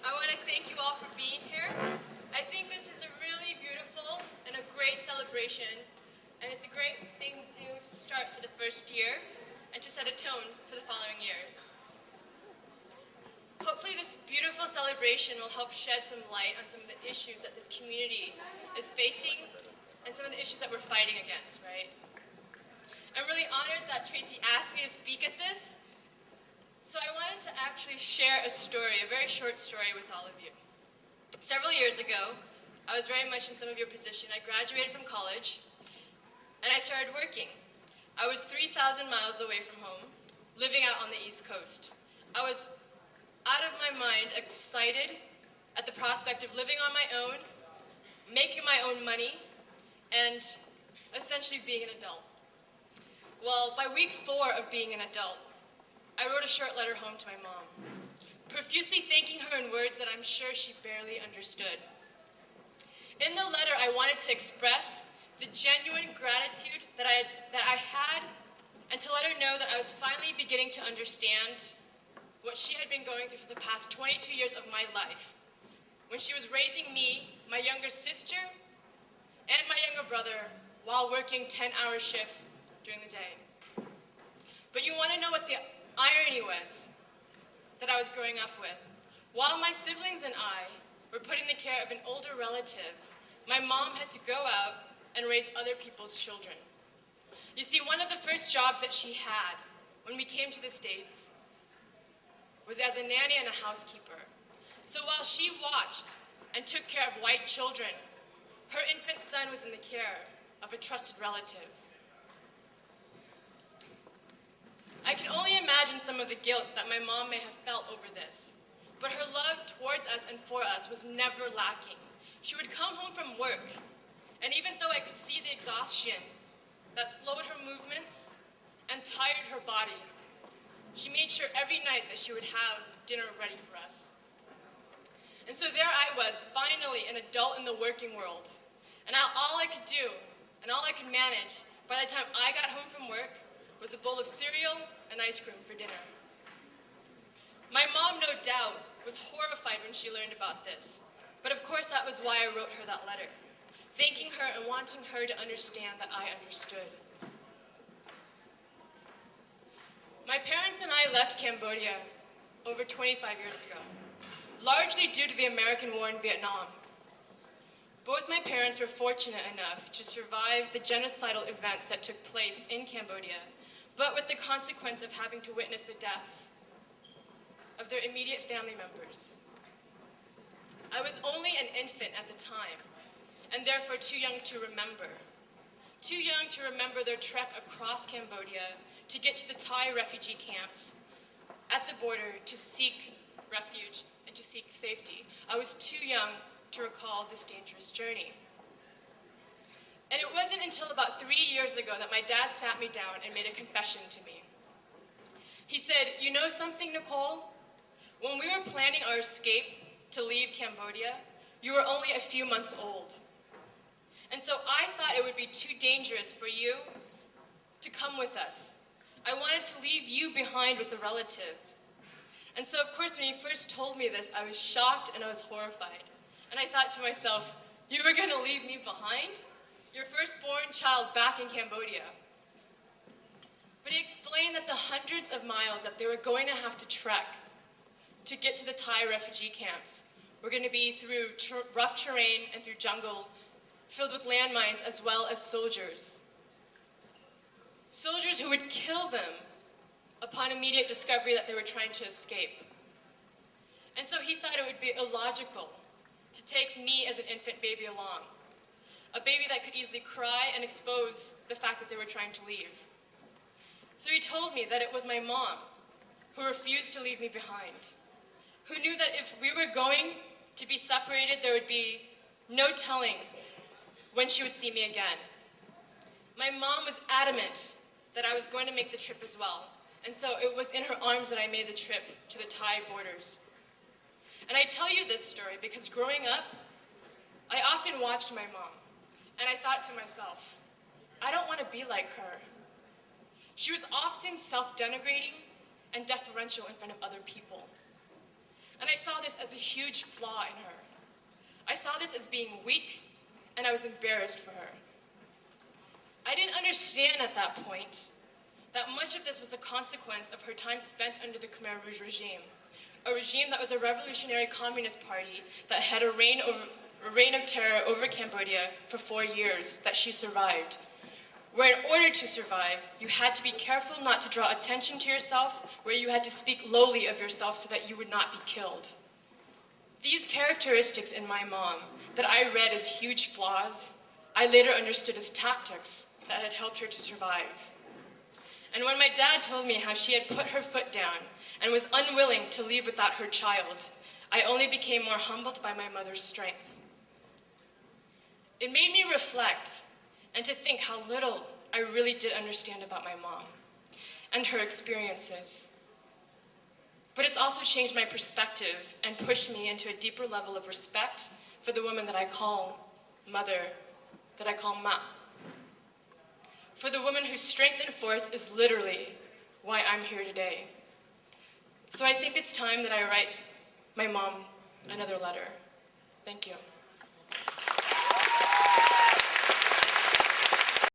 I want to thank you all for being here. I think this is a really beautiful and a great celebration, and it's a great thing to start for the first year and to set a tone for the following years. Hopefully this beautiful celebration will help shed some light on some of the issues that this community is facing and some of the issues that we're fighting against, right? I'm really honored that Tracy asked me to speak at this. So I wanted to actually share a story, a very short story with all of you. Several years ago, I was very much in some of your position. I graduated from college, and I started working. I was 3,000 miles away from home, living out on the East Coast. I was out of my mind excited at the prospect of living on my own, making my own money, and essentially being an adult. Well, by week 4 of being an adult, I wrote a short letter home to my mom, profusely thanking her in words that I'm sure she barely understood. In the letter, I wanted to express the genuine gratitude that I had, and to let her know that I was finally beginning to understand what she had been going through for the past 22 years of my life, when she was raising me, my younger sister, and my younger brother while working 10-hour shifts during the day. But you want to know what the irony was that I was growing up with? While my siblings and I were put in the care of an older relative, my mom had to go out and raise other people's children. You see, one of the first jobs that she had when we came to the States was as a nanny and a housekeeper. So while she watched and took care of white children, her infant son was in the care of a trusted relative. I can only imagine some of the guilt that my mom may have felt over this, but her love towards us and for us was never lacking. She would come home from work, and even though I could see the exhaustion that slowed her movements and tired her body, she made sure every night that she would have dinner ready for us. And so there I was, finally an adult in the working world, and all I could do and all I could manage by the time I got home from work was a bowl of cereal and ice cream for dinner. My mom, no doubt, was horrified when she learned about this. But of course, that was why I wrote her that letter, thanking her and wanting her to understand that I understood. My parents and I left Cambodia over 25 years ago, largely due to the American war in Vietnam. Both my parents were fortunate enough to survive the genocidal events that took place in Cambodia, but with the consequence of having to witness the deaths of their immediate family members. I was only an infant at the time, and therefore too young to remember. Too young to remember their trek across Cambodia to get to the Thai refugee camps at the border to seek refuge and to seek safety. I was too young to recall this dangerous journey. And it wasn't until about 3 years ago that my dad sat me down and made a confession to me. He said, "You know something, Nicole? When we were planning our escape to leave Cambodia, you were only a few months old. And so I thought it would be too dangerous for you to come with us. I wanted to leave you behind with a relative." And so, of course, when he first told me this, I was shocked and I was horrified. And I thought to myself, you were going to leave me behind? Your firstborn child back in Cambodia. But he explained that the hundreds of miles that they were going to have to trek to get to the Thai refugee camps were going to be through rough terrain and through jungle filled with landmines, as well as soldiers. Soldiers who would kill them upon immediate discovery that they were trying to escape. And so he thought it would be illogical to take me as an infant baby along, a baby that could easily cry and expose the fact that they were trying to leave. So he told me that it was my mom who refused to leave me behind, who knew that if we were going to be separated, there would be no telling when she would see me again. My mom was adamant that I was going to make the trip as well, and so it was in her arms that I made the trip to the Thai borders. And I tell you this story because growing up, I often watched my mom, and I thought to myself, I don't want to be like her. She was often self-denigrating and deferential in front of other people. And I saw this as a huge flaw in her. I saw this as being weak, and I was embarrassed for her. I didn't understand at that point that much of this was a consequence of her time spent under the Khmer Rouge regime, a regime that was a revolutionary communist party that had a reign of terror over Cambodia for 4 years that she survived, where in order to survive, you had to be careful not to draw attention to yourself, where you had to speak lowly of yourself so that you would not be killed. These characteristics in my mom that I read as huge flaws, I later understood as tactics that had helped her to survive. And when my dad told me how she had put her foot down and was unwilling to leave without her child, I only became more humbled by my mother's strength. It made me reflect and to think how little I really did understand about my mom and her experiences. But it's also changed my perspective and pushed me into a deeper level of respect for the woman that I call mother, that I call Ma. For the woman whose strength and force is literally why I'm here today. So I think it's time that I write my mom another letter. Thank you.